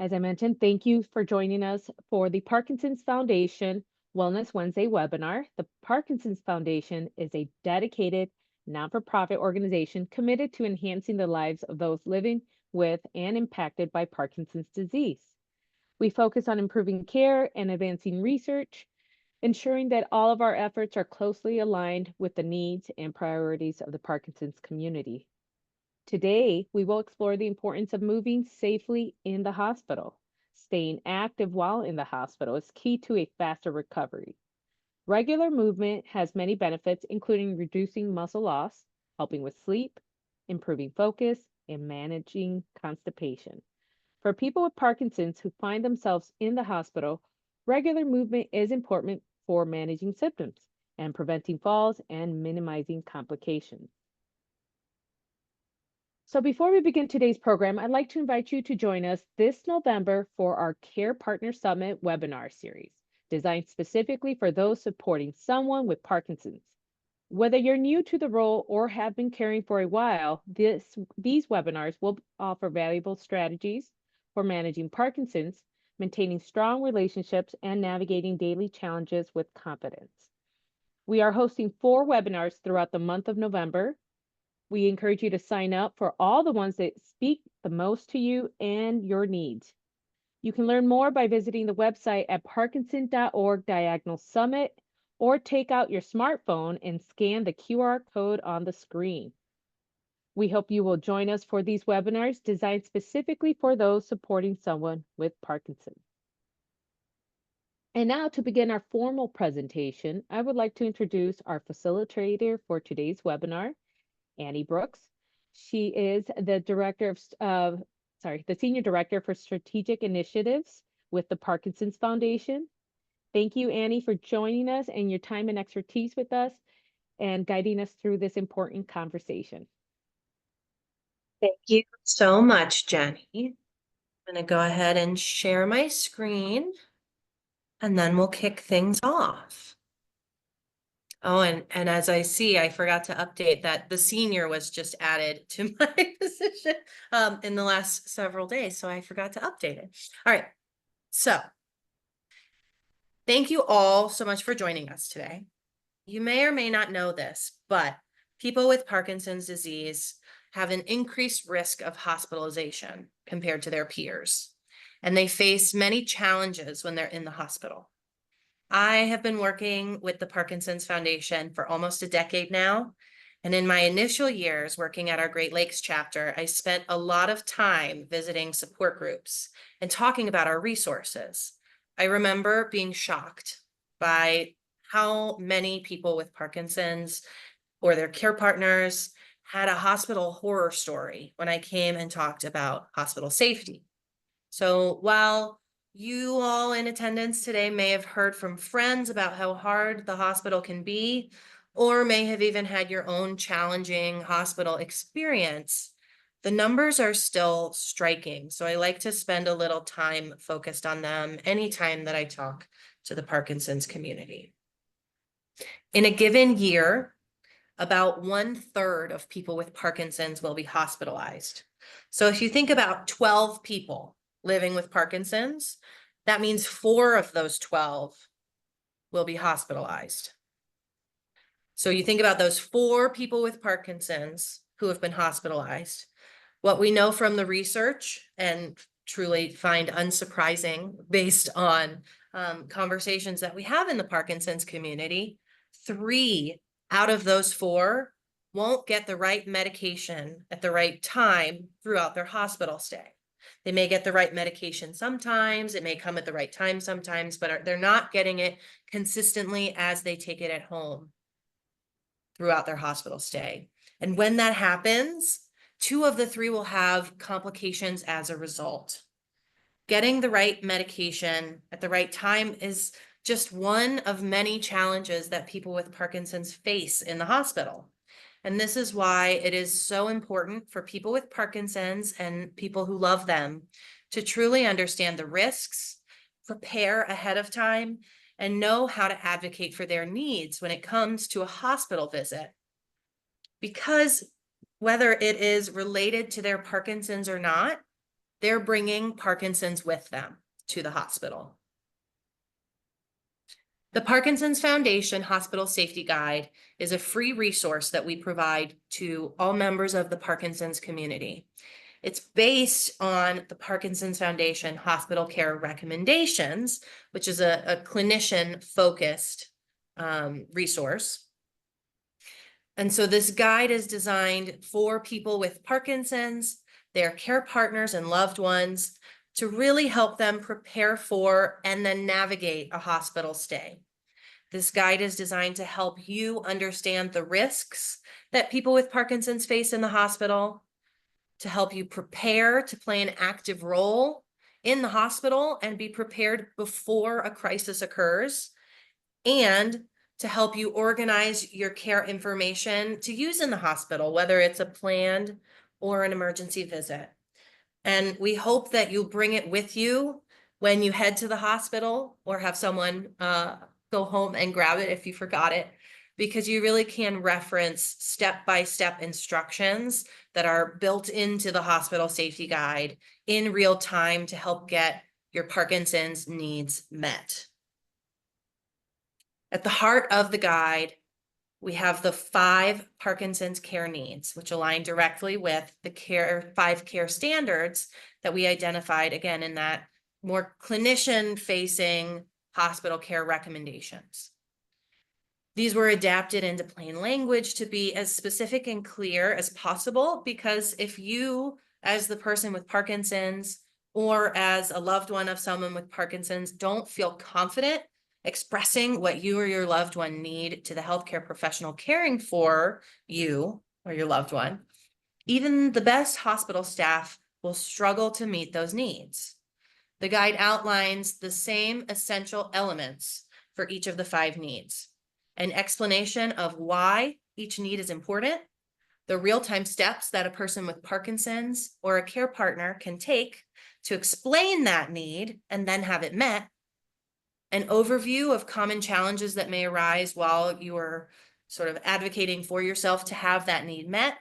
As I mentioned, thank you for joining us for the Parkinson's Foundation Wellness Wednesday webinar. The Parkinson's Foundation is a dedicated non for profit organization committed to enhancing the lives of those living with and impacted by Parkinson's disease. We focus on improving care and advancing research, ensuring that all of our efforts are closely aligned with the needs and priorities of the Parkinson's community. Today, we will explore the importance of moving safely in the hospital. Staying active while in the hospital is key to a faster recovery. Regular movement has many benefits, including reducing muscle loss, helping with sleep, improving focus, and managing constipation. For people with Parkinson's who find themselves in the hospital, regular movement is important for managing symptoms and preventing falls and minimizing complications. So before we begin today's program, I'd like to invite you to join us this November for our Care Partner Summit webinar series, designed specifically for those supporting someone with Parkinson's. Whether you're new to the role or have been caring for a while, these webinars will offer valuable strategies for managing Parkinson's, maintaining strong relationships, and navigating daily challenges with confidence. We are hosting 4 webinars throughout the month of November. We encourage you to sign up for all the ones that speak the most to you and your needs. You can learn more by visiting the website at parkinson.org/summit or take out your smartphone and scan the QR code on the screen. We hope you will join us for these webinars designed specifically for those supporting someone with Parkinson's. And now to begin our formal presentation, I would like to introduce our facilitator for today's webinar, Annie Brooks. She is the the Senior Director for Strategic Initiatives with the Parkinson's Foundation. Thank you, Annie, for joining us and your time and expertise with us and guiding us through this important conversation. Thank you so much, Jenny. I'm going to go ahead and share my screen, and then we'll kick things off. Oh, and as I see, I forgot to update that the senior was just added to my position in the last several days, so I forgot to update it. All right, so thank you all so much for joining us today. You may or may not know this, but people with Parkinson's disease have an increased risk of hospitalization compared to their peers, and they face many challenges when they're in the hospital. I have been working with the Parkinson's Foundation for almost a decade now, and in my initial years working at our Great Lakes chapter, I spent a lot of time visiting support groups and talking about our resources. I remember being shocked by how many people with Parkinson's or their care partners had a hospital horror story when I came and talked about hospital safety. So while you all in attendance today may have heard from friends about how hard the hospital can be, or may have even had your own challenging hospital experience, the numbers are still striking. So I like to spend a little time focused on them anytime that I talk to the Parkinson's community. In a given year, about 1/3 of people with Parkinson's will be hospitalized. So if you think about 12 people living with Parkinson's, that means 4 of those 12 will be hospitalized. So you think about those 4 people with Parkinson's who have been hospitalized. What we know from the research, and truly find unsurprising based on conversations that we have in the Parkinson's community, 3 out of those 4 won't get the right medication at the right time throughout their hospital stay. They may get the right medication sometimes, it may come at the right time sometimes, but they're not getting it consistently as they take it at home throughout their hospital stay. And when that happens, 2 of the 3 will have complications as a result. Getting the right medication at the right time is just one of many challenges that people with Parkinson's face in the hospital. And this is why it is so important for people with Parkinson's and people who love them to truly understand the risks, prepare ahead of time, and know how to advocate for their needs when it comes to a hospital visit. Because whether it is related to their Parkinson's or not, they're bringing Parkinson's with them to the hospital. The Parkinson's Foundation Hospital Safety Guide is a free resource that we provide to all members of the Parkinson's community. It's based on the Parkinson's Foundation Hospital Care Recommendations, which is a clinician-focused resource. And so this guide is designed for people with Parkinson's, their care partners and loved ones, to really help them prepare for and then navigate a hospital stay. This guide is designed to help you understand the risks that people with Parkinson's face in the hospital, to help you prepare to play an active role in the hospital and be prepared before a crisis occurs, and to help you organize your care information to use in the hospital, whether it's a planned or an emergency visit. And we hope that you'll bring it with you when you head to the hospital, or have someone go home and grab it if you forgot it, because you really can reference step-by-step instructions that are built into the hospital safety guide in real time to help get your Parkinson's needs met. At the heart of the guide, we have the 5 Parkinson's care needs, which align directly with the 5 care standards that we identified, again, in that more clinician-facing hospital care recommendations. These were adapted into plain language to be as specific and clear as possible, because if you, as the person with Parkinson's or as a loved one of someone with Parkinson's, don't feel confident expressing what you or your loved one need to the healthcare professional caring for you or your loved one, even the best hospital staff will struggle to meet those needs. The guide outlines the same essential elements for each of the 5 needs: an explanation of why each need is important, the real-time steps that a person with Parkinson's or a care partner can take to explain that need and then have it met, an overview of common challenges that may arise while you are sort of advocating for yourself to have that need met,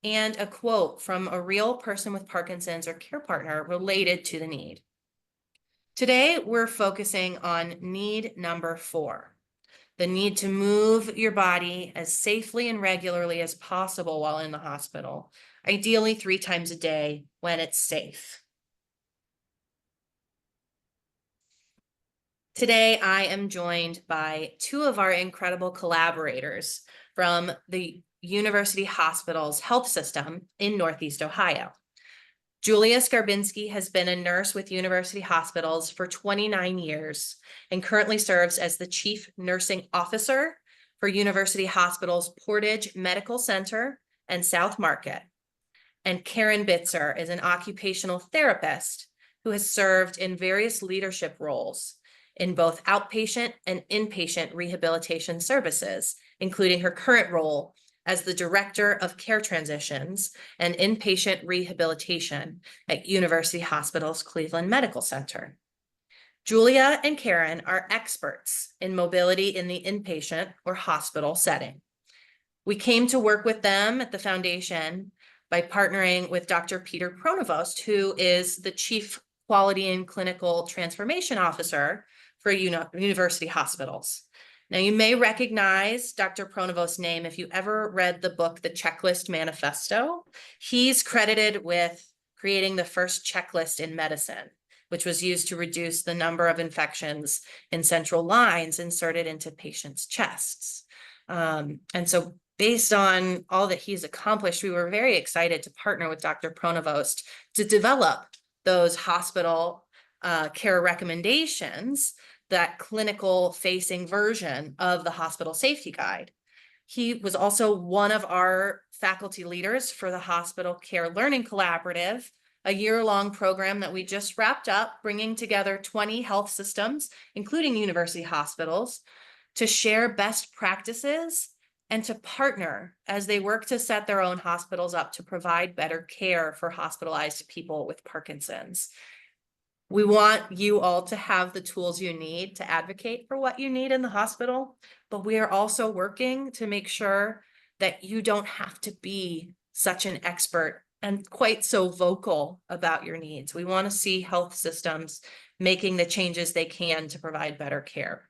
and a quote from a real person with Parkinson's or care partner related to the need. Today, we're focusing on need number 4, the need to move your body as safely and regularly as possible while in the hospital, ideally 3 times a day when it's safe. Today, I am joined by 2 of our incredible collaborators from the University Hospital's health system in Northeast Ohio. Julia Skarbinski has been a nurse with University Hospitals for 29 years and currently serves as the Chief Nursing Officer for University Hospital's Portage Medical Center and South Market. And Karen Bitzer is an occupational therapist who has served in various leadership roles in both outpatient and inpatient rehabilitation services, including her current role as the Director of Care Transitions and Inpatient Rehabilitation at University Hospital's Cleveland Medical Center. Julia and Karen are experts in mobility in the inpatient or hospital setting. We came to work with them at the foundation by partnering with Dr. Peter Pronovost, who is the Chief Quality and Clinical Transformation Officer for University Hospitals. Now, you may recognize Dr. Pronovost's name if you ever read the book, The Checklist Manifesto. He's credited with creating the first checklist in medicine, which was used to reduce the number of infections in central lines inserted into patients' chests. And so based on all that he's accomplished, we were very excited to partner with Dr. Pronovost to develop those hospital care recommendations, that clinical facing version of the hospital safety guide. He was also one of our faculty leaders for the Hospital Care Learning Collaborative, a year-long program that we just wrapped up, bringing together 20 health systems, including university hospitals, to share best practices and to partner as they work to set their own hospitals up to provide better care for hospitalized people with Parkinson's. We want you all to have the tools you need to advocate for what you need in the hospital, but we are also working to make sure that you don't have to be such an expert and quite so vocal about your needs. We want to see health systems making the changes they can to provide better care.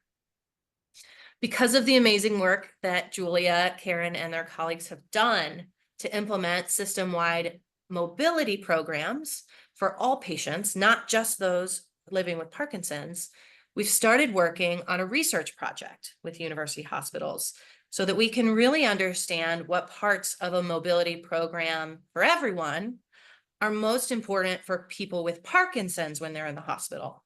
Because of the amazing work that Julia, Karen, and their colleagues have done to implement system-wide mobility programs for all patients, not just those living with Parkinson's, we've started working on a research project with university hospitals so that we can really understand what parts of a mobility program for everyone are most important for people with Parkinson's when they're in the hospital.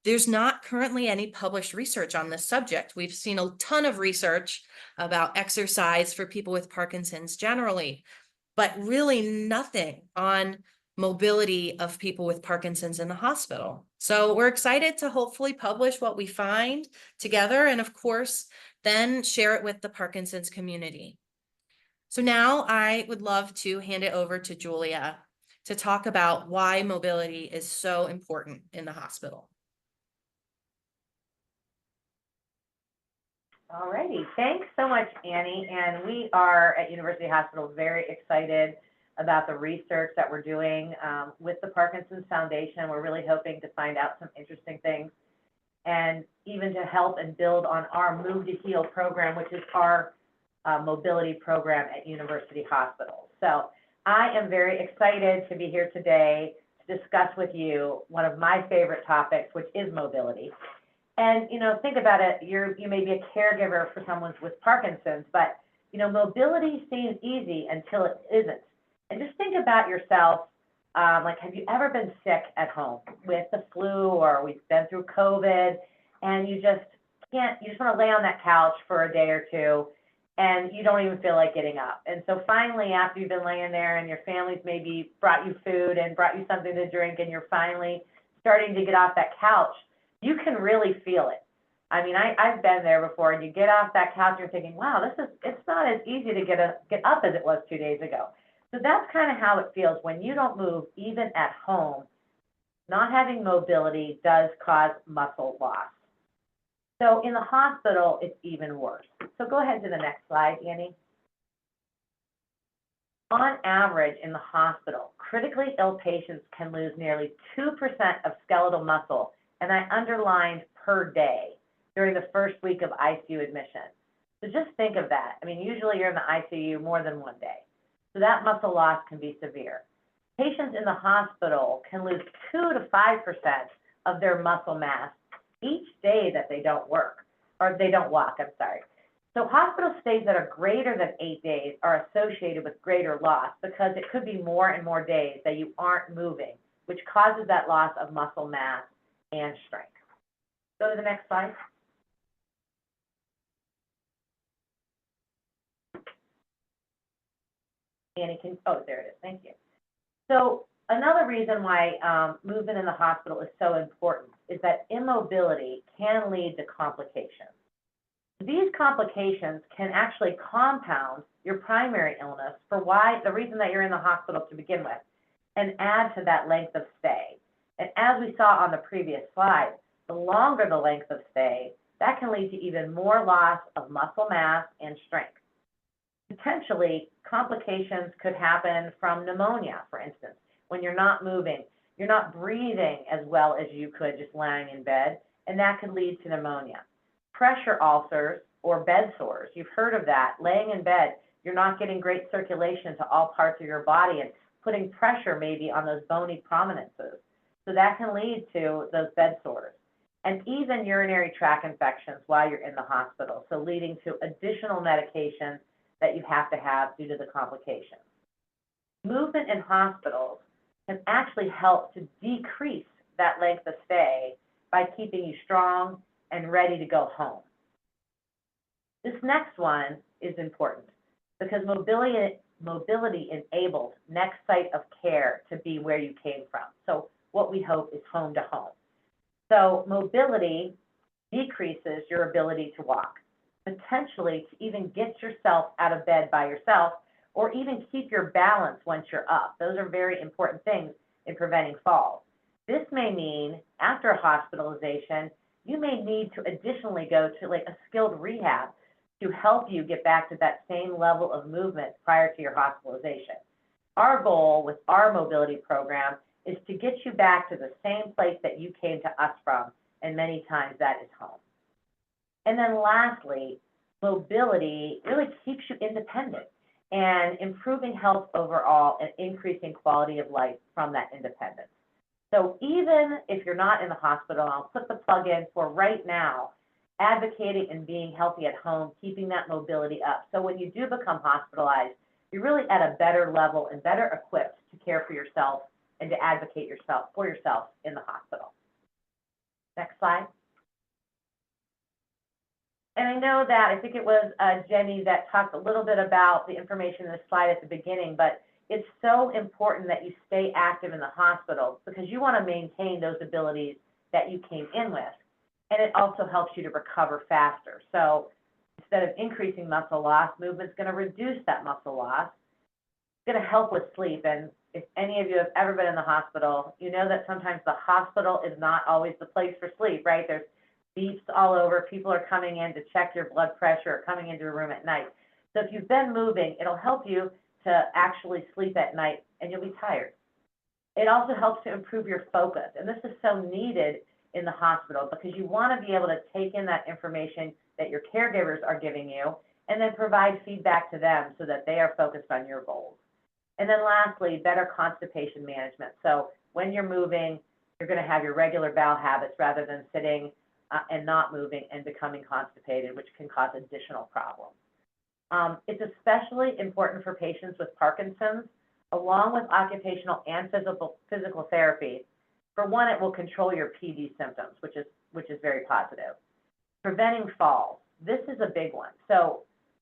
There's not currently any published research on this subject. We've seen a ton of research about exercise for people with Parkinson's generally, but really nothing on mobility of people with Parkinson's in the hospital. So we're excited to hopefully publish what we find together, and of course, then share it with the Parkinson's community. So now I would love to hand it over to Julia to talk about why mobility is so important in the hospital. All righty, thanks so much, Annie. And we are at University Hospital very excited about the research that we're doing with the Parkinson's Foundation. We're really hoping to find out some interesting things and even to help and build on our Move to Heal program, which is our mobility program at University Hospital. So I am very excited to be here today to discuss with you one of my favorite topics, which is mobility. And, think about it, you may be a caregiver for someone with Parkinson's, but, mobility seems easy until it isn't. And just think about yourself, have you ever been sick at home with the flu, or we've been through COVID, and you just want to lay on that couch for a day or two, and you don't even feel like getting up. And so finally, after you've been laying there and your family's maybe brought you food and brought you something to drink, and you're finally starting to get off that couch, you can really feel it. I mean, I've been there before, and you get off that couch, and you're thinking, wow, it's not as easy to get up as it was 2 days ago. So that's kind of how it feels when you don't move, even at home. Not having mobility does cause muscle loss. So in the hospital, it's even worse. So go ahead to the next slide, Annie. On average, in the hospital, critically ill patients can lose nearly 2% of skeletal muscle, and I underlined per day, during the first week of ICU admission. So just think of that. I mean, usually you're in the ICU more than one day. So that muscle loss can be severe. Patients in the hospital can lose 2 to 5% of their muscle mass each day that they don't walk, So hospital stays that are greater than 8 days are associated with greater loss because it could be more and more days that you aren't moving, which causes that loss of muscle mass and strength. Go to the next slide. Annie, there it is, thank you. So another reason why movement in the hospital is so important is that immobility can lead to complications. These complications can actually compound your primary illness for the reason that you're in the hospital to begin with, and add to that length of stay. And as we saw on the previous slide, the longer the length of stay, that can lead to even more loss of muscle mass and strength. Potentially, complications could happen from pneumonia, for instance. When you're not moving, you're not breathing as well as you could just lying in bed, and that could lead to pneumonia. Pressure ulcers or bed sores, you've heard of that. Laying in bed, you're not getting great circulation to all parts of your body and putting pressure maybe on those bony prominences. So that can lead to those bed sores. And even urinary tract infections while you're in the hospital, so leading to additional medications that you have to have due to the complications. Movement in hospitals can actually help to decrease that length of stay by keeping you strong and ready to go home. This next one is important because mobility enables next site of care to be where you came from. So what we hope is home to home. So mobility decreases your ability to walk, potentially to even get yourself out of bed by yourself, or even keep your balance once you're up. Those are very important things in preventing falls. This may mean after a hospitalization, you may need to additionally go to like a skilled rehab to help you get back to that same level of movement prior to your hospitalization. our goal with our mobility program is to get you back to the same place that you came to us from, and many times that is home. And then lastly, mobility really keeps you independent and improving health overall and increasing quality of life from that independence. So even if you're not in the hospital, I'll put the plug in for right now, advocating and being healthy at home, keeping that mobility up. So when you do become hospitalized, you're really at a better level and better equipped to care for yourself and to advocate for yourself in the hospital. Next slide. And I know that, I think it was Jenny that talked a little bit about the information in the slide at the beginning, but it's so important that you stay active in the hospital because you want to maintain those abilities that you came in with. And it also helps you to recover faster. So instead of increasing muscle loss, movement's going to reduce that muscle loss. It's going to help with sleep. And if any of you have ever been in the hospital, you know that sometimes the hospital is not always the place for sleep, right? There's beeps all over. People are coming in to check your blood pressure or coming into a room at night. So if you've been moving, it'll help you to actually sleep at night and you'll be tired. It also helps to improve your focus. And this is so needed in the hospital because you want to be able to take in that information that your caregivers are giving you and then provide feedback to them so that they are focused on your goals. And then lastly, better constipation management. So when you're moving, you're going to have your regular bowel habits rather than sitting and not moving and becoming constipated, which can cause additional problems. It's especially important for patients with Parkinson's, along with occupational and physical therapy. For one, it will control your PD symptoms, which is very positive. Preventing falls. This is a big one. So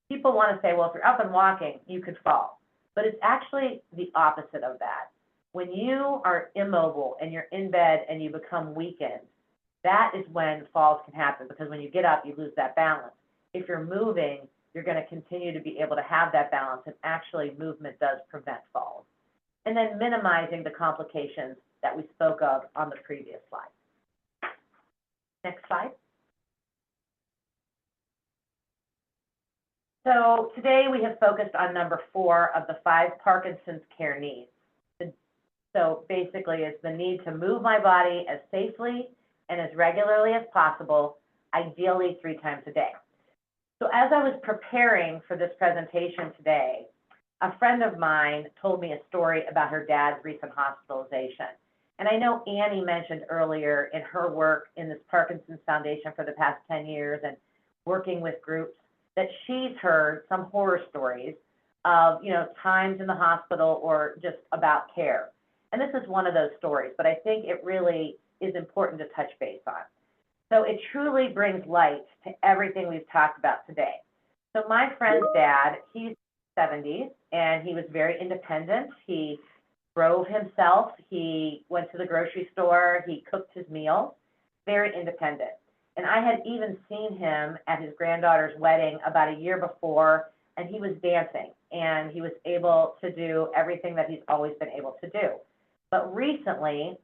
people want to say, well, if you're up and walking, you could fall. But it's actually the opposite of that. When you are immobile and you're in bed and you become weakened, that is when falls can happen because when you get up, you lose that balance. If you're moving, you're going to continue to be able to have that balance, and actually movement does prevent falls. And then minimizing the complications that we spoke of on the previous slide. Next slide. So today we have focused on number 4 of the 5 Parkinson's care needs. So basically it's the need to move my body as safely and as regularly as possible, ideally 3 times a day. So as I was preparing for this presentation today, a friend of mine told me a story about her dad's recent hospitalization. And I know Annie mentioned earlier in her work in this Parkinson's Foundation for the past 10 years and working with groups that she's heard some horror stories of, times in the hospital or just about care. And this is one of those stories, but I think it really is important to touch base on. So it truly brings light to everything we've talked about today. So my friend's dad, he's 70s, and he was very independent. He drove himself. He went to the grocery store. He cooked his meals, very independent. And I had even seen him at his granddaughter's wedding about a year before, and he was dancing, and he was able to do everything that he's always been able to do. But recently,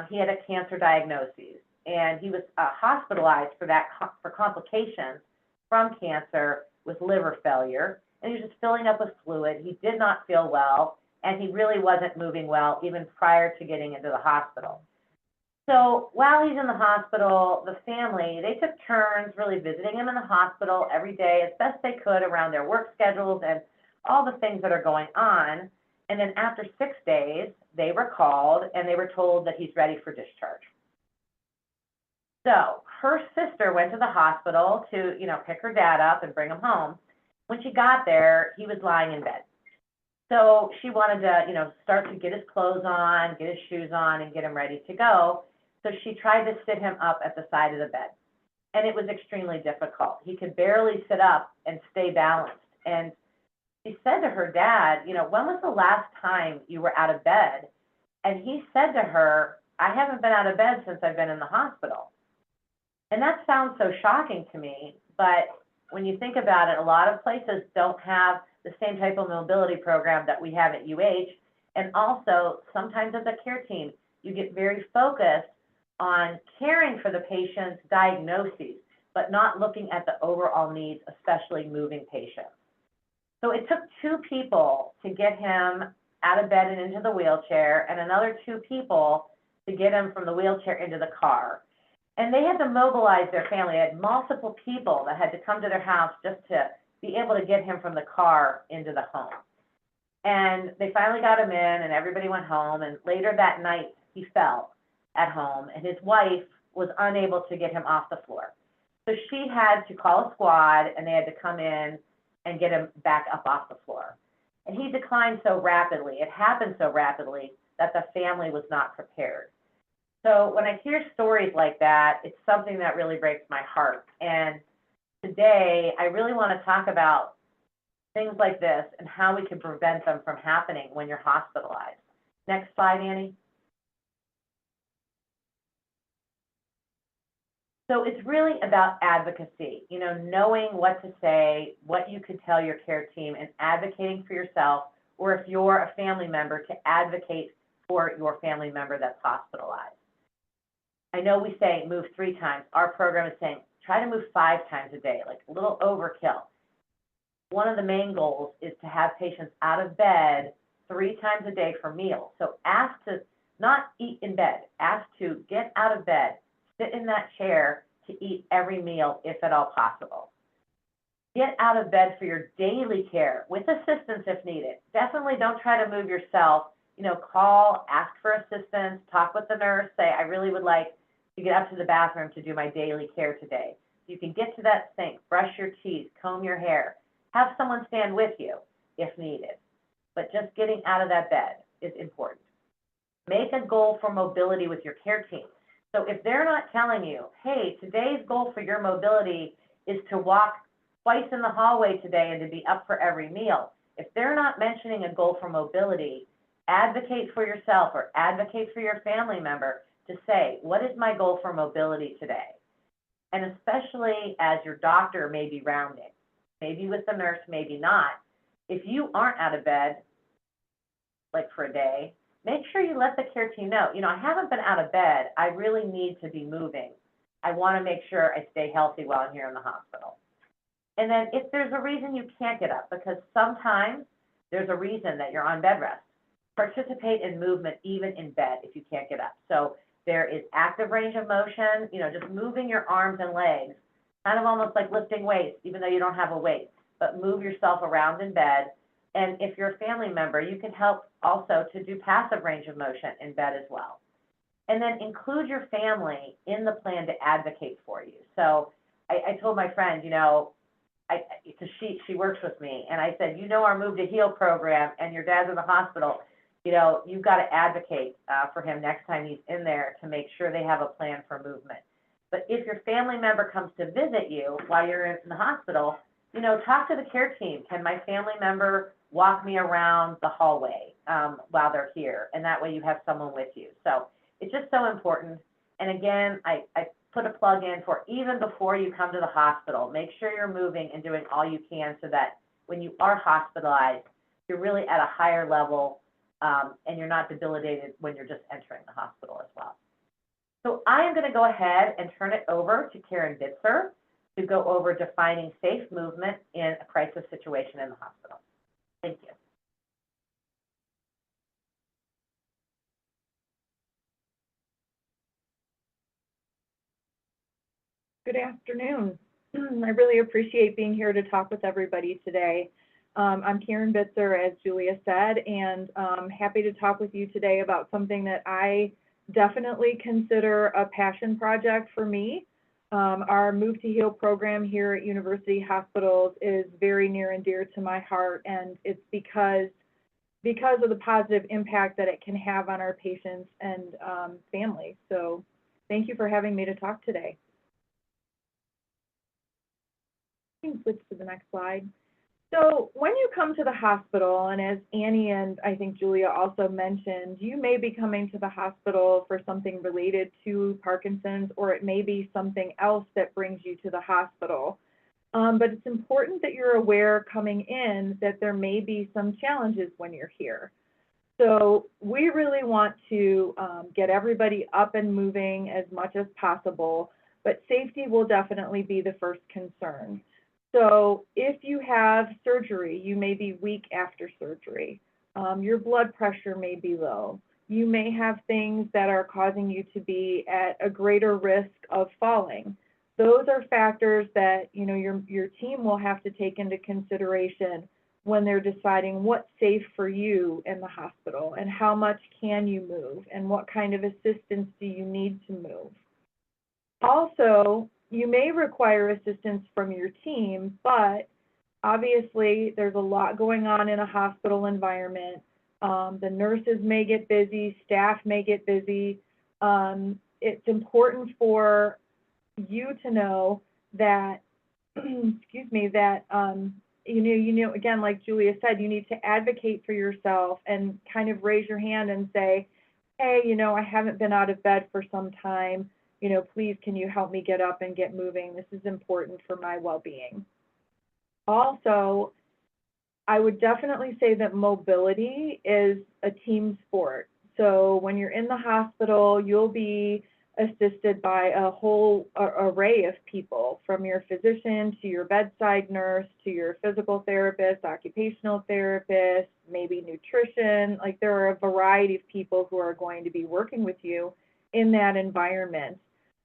he had a cancer diagnosis, and he was hospitalized for complications from cancer with liver failure, and he was just filling up with fluid. He did not feel well, and he really wasn't moving well even prior to getting into the hospital. So while he's in the hospital, the family, they took turns really visiting him in the hospital every day as best they could around their work schedules and all the things that are going on. And then after 6 days, they were called and they were told that he's ready for discharge. So her sister went to the hospital to, pick her dad up and bring him home. When she got there, he was lying in bed. So she wanted to, start to get his clothes on, get his shoes on, and get him ready to go. So she tried to sit him up at the side of the bed. And it was extremely difficult. He could barely sit up and stay balanced. And she said to her dad, when was the last time you were out of bed? And he said to her, I haven't been out of bed since I've been in the hospital. And that sounds so shocking to me, but when you think about it, a lot of places don't have the same type of mobility program that we have at UH. And also, sometimes as a care team, you get very focused on caring for the patient's diagnoses, but not looking at the overall needs, especially moving patients. So it took 2 people to get him out of bed and into the wheelchair, and another 2 people to get him from the wheelchair into the car. And they had to mobilize their family. They had multiple people that had to come to their house just to be able to get him from the car into the home. And they finally got him in, and everybody went home. And later that night, he fell at home, and his wife was unable to get him off the floor. So she had to call a squad, and they had to come in and get him back up off the floor. And he declined so rapidly, it happened so rapidly, that the family was not prepared. So when I hear stories like that, it's something that really breaks my heart. And today, I really want to talk about things like this and how we can prevent them from happening when you're hospitalized. Next slide, Annie. So it's really about advocacy, you know, knowing what to say, what you could tell your care team, and advocating for yourself, or if you're a family member, to advocate for your family member that's hospitalized. I know we say move 3 times. Our program is saying try to move 5 times a day, like a little overkill. One of the main goals is to have patients out of bed 3 times a day for meals. So ask to not eat in bed, ask to get out of bed, sit in that chair to eat every meal if at all possible. Get out of bed for your daily care with assistance if needed. Definitely don't try to move yourself. You know, call, ask for assistance, talk with the nurse, say, I really would like to get up to the bathroom to do my daily care today. You can get to that sink, brush your teeth, comb your hair, have someone stand with you if needed. But just getting out of that bed is important. Make a goal for mobility with your care team. So if they're not telling you, hey, today's goal for your mobility is to walk twice in the hallway today and to be up for every meal, if they're not mentioning a goal for mobility, advocate for yourself or advocate for your family member to say, what is my goal for mobility today? And especially as your doctor may be rounding, maybe with the nurse, maybe not, if you aren't out of bed, like for a day, make sure you let the care team know, you know, I haven't been out of bed. I really need to be moving. I want to make sure I stay healthy while I'm here in the hospital. And then if there's a reason you can't get up, because sometimes there's a reason that you're on bed rest, participate in movement even in bed if you can't get up. So there is active range of motion, you know, just moving your arms and legs, kind of almost like lifting weights, even though you don't have a weight, but move yourself around in bed. And if you're a family member, you can help also to do passive range of motion in bed as well. And then include your family in the plan to advocate for you. So I told my friend, you know, because she works with me, and I said, you know, our Move to Heal program, and your dad's in the hospital, you know, you've got to advocate for him next time he's in there to make sure they have a plan for movement. But if your family member comes to visit you while you're in the hospital, you know, talk to the care team. Can my family member walk me around the hallway while they're here? And that way you have someone with you. So it's just so important. And again, I put a plug in for even before you come to the hospital, make sure you're moving and doing all you can so that when you are hospitalized, you're really at a higher level and you're not debilitated when you're just entering the hospital as well. So I am going to go ahead and turn it over to Karen Bitzer to go over defining safe movement in a crisis situation in the hospital. Thank you. Good afternoon. I really appreciate being here to talk with everybody today. I'm Karen Bitzer, as Julia said, and I'm happy to talk with you today about something that I definitely consider a passion project for me. Our Move to Heal program here at University Hospitals is very near and dear to my heart, and it's because of the positive impact that it can have on our patients and families. So thank you for having me to talk today. You can switch to the next slide. So when you come to the hospital, and as Annie and I think Julia also mentioned, you may be coming to the hospital for something related to Parkinson's, or it may be something else that brings you to the hospital. But it's important that you're aware coming in that there may be some challenges when you're here. So we really want to get everybody up and moving as much as possible, but safety will definitely be the first concern. So if you have surgery, you may be weak after surgery. Your blood pressure may be low. You may have things that are causing you to be at a greater risk of falling. Those are factors that, you know, your team will have to take into consideration when they're deciding what's safe for you in the hospital and how much can you move and what kind of assistance do you need to move. Also, you may require assistance from your team, but obviously there's a lot going on in a hospital environment. The nurses may get busy, staff may get busy. It's important for you to know that, excuse me, that you know, again, like Julia said, you need to advocate for yourself and kind of raise your hand and say, hey, you know, I haven't been out of bed for some time. You know, please, can you help me get up and get moving? This is important for my well-being. Also, I would definitely say that mobility is a team sport. So when you're in the hospital, you'll be assisted by a whole array of people, from your physician to your bedside nurse to your physical therapist, occupational therapist, maybe nutrition. Like, there are a variety of people who are going to be working with you in that environment.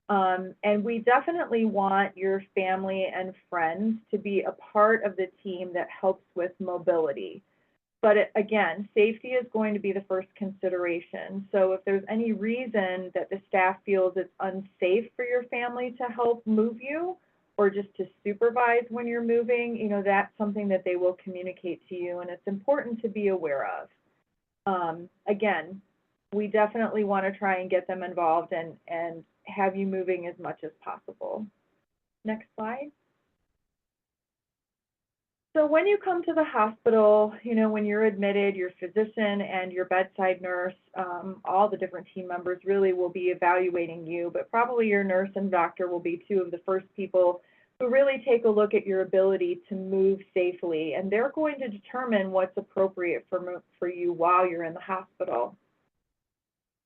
And we definitely want your family and friends to be a part of the team that helps with mobility. But again, safety is going to be the first consideration. So if there's any reason that the staff feels it's unsafe for your family to help move you or just to supervise when you're moving, you know, that's something that they will communicate to you, and it's important to be aware of. Again, we definitely want to try and get them involved and have you moving as much as possible. Next slide. So when you come to the hospital, you know, when you're admitted, your physician and your bedside nurse, all the different team members really will be evaluating you, but probably your nurse and doctor will be two of the first people who really take a look at your ability to move safely, and they're going to determine what's appropriate for you while you're in the hospital.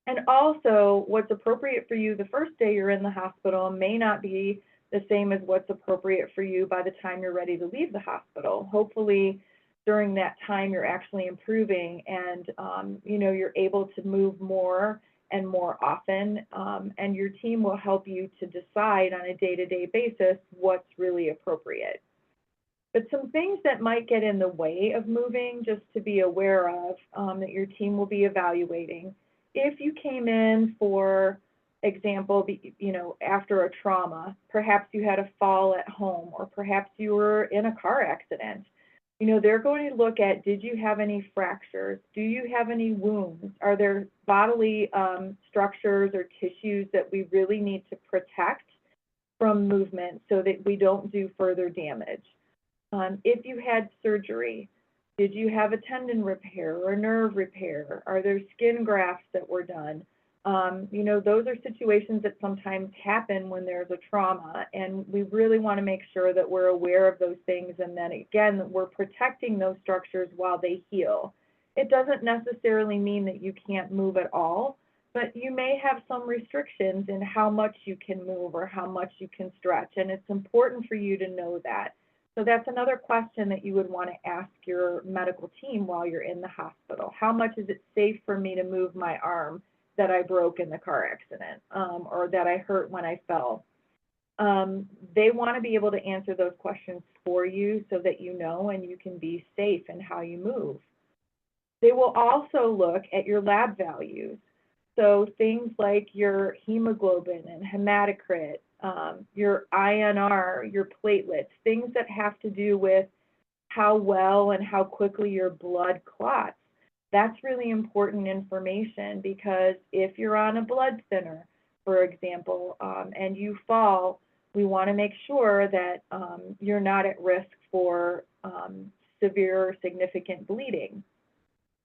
And also, what's appropriate for you the first day you're in the hospital may not be the same as what's appropriate for you by the time you're ready to leave the hospital. Hopefully, during that time, you're actually improving and, you know, you're able to move more and more often, and your team will help you to decide on a day-to-day basis what's really appropriate. But some things that might get in the way of moving, just to be aware of, that your team will be evaluating. If you came in, for example, you know, after a trauma, perhaps you had a fall at home, or perhaps you were in a car accident, you know, they're going to look at, did you have any fractures? Do you have any wounds? Are there bodily structures or tissues that we really need to protect from movement so that we don't do further damage? If you had surgery, did you have a tendon repair or a nerve repair? Are there skin grafts that were done? You know, those are situations that sometimes happen when there's a trauma, and we really want to make sure that we're aware of those things, and then again, we're protecting those structures while they heal. It doesn't necessarily mean that you can't move at all, but you may have some restrictions in how much you can move or how much you can stretch, and it's important for you to know that. So that's another question that you would want to ask your medical team while you're in the hospital. How much is it safe for me to move my arm that I broke in the car accident, or that I hurt when I fell? They want to be able to answer those questions for you so that you know and you can be safe in how you move. They will also look at your lab values. So things like your hemoglobin and hematocrit, your INR, your platelets, things that have to do with how well and how quickly your blood clots. That's really important information, because if you're on a blood thinner, for example, and you fall, we want to make sure that you're not at risk for severe or significant bleeding.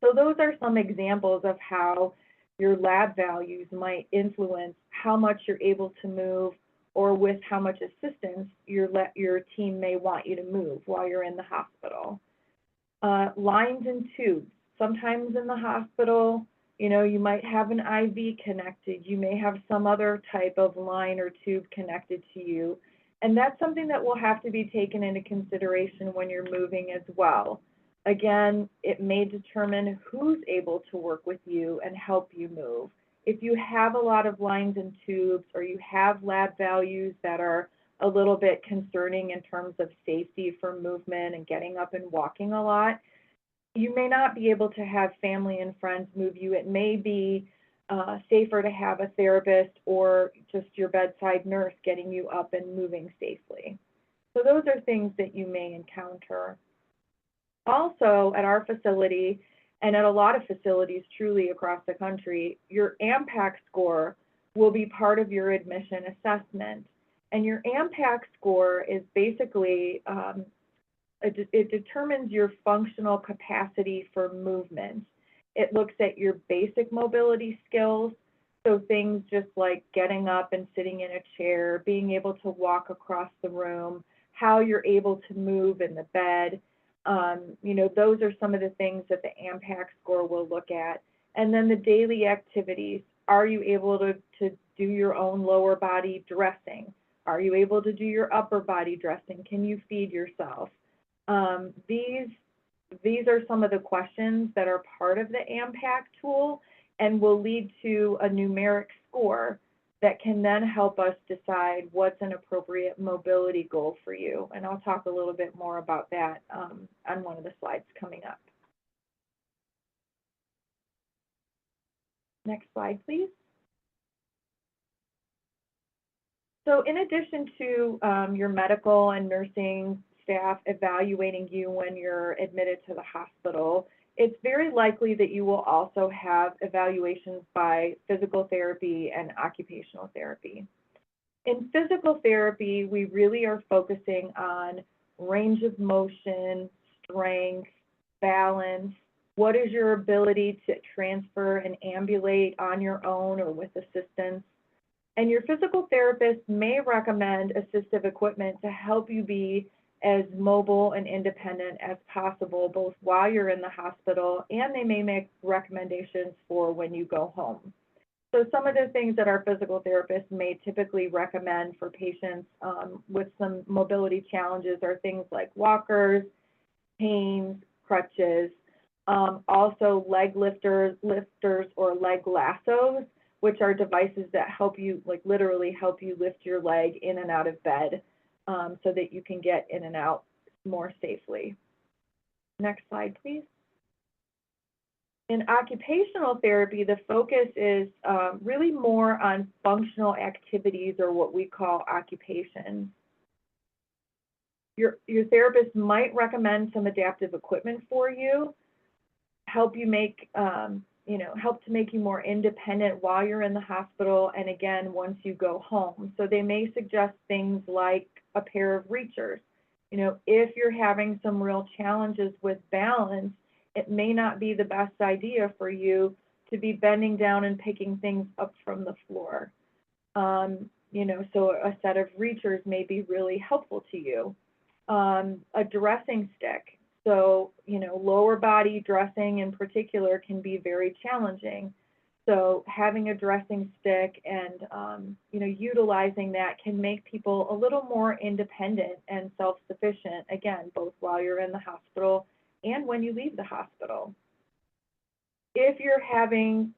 So those are some examples of how your lab values might influence how much you're able to move, or with how much assistance your team may want you to move while you're in the hospital. Lines and tubes. Sometimes in the hospital, you know, you might have an IV connected. You may have some other type of line or tube connected to you. And that's something that will have to be taken into consideration when you're moving as well. Again, it may determine who's able to work with you and help you move. If you have a lot of lines and tubes, or you have lab values that are a little bit concerning in terms of safety for movement and getting up and walking a lot, you may not be able to have family and friends move you. It may be safer to have a therapist or just your bedside nurse getting you up and moving safely. So those are things that you may encounter. Also, at our facility, and at a lot of facilities truly across the country, your AMPAC score will be part of your admission assessment. And your AMPAC score is basically, it determines your functional capacity for movement. It looks at your basic mobility skills, so things just like getting up and sitting in a chair, being able to walk across the room, how you're able to move in the bed. Those are some of the things that the AMPAC score will look at. And then the daily activities. Are you able to do your own lower body dressing? Are you able to do your upper body dressing? Can you feed yourself? These are some of the questions that are part of the AMPAC tool and will lead to a numeric score that can then help us decide what's an appropriate mobility goal for you. And I'll talk a little bit more about that on one of the slides coming up. Next slide, please. So in addition to your medical and nursing staff evaluating you when you're admitted to the hospital, it's very likely that you will also have evaluations by physical therapy and occupational therapy. In physical therapy, we really are focusing on range of motion, strength, balance. What is your ability to transfer and ambulate on your own or with assistance? And your physical therapist may recommend assistive equipment to help you be as mobile and independent as possible, both while you're in the hospital, and they may make recommendations for when you go home. So some of the things that our physical therapists may typically recommend for patients with some mobility challenges are things like walkers, canes, crutches, also leg lifters or leg lassos, which are devices that help you, like literally help you lift your leg in and out of bed so that you can get in and out more safely. Next slide, please. In occupational therapy, the focus is really more on functional activities, or what we call occupations. Your therapist might recommend some adaptive equipment for you, help you make help to make you more independent while you're in the hospital, and again, once you go home. So they may suggest things like a pair of reachers. If you're having some real challenges with balance, it may not be the best idea for you to be bending down and picking things up from the floor. So a set of reachers may be really helpful to you. A dressing stick. So, lower body dressing in particular can be very challenging. So having a dressing stick and, utilizing that can make people a little more independent and self-sufficient, again, both while you're in the hospital and when you leave the hospital. If you're having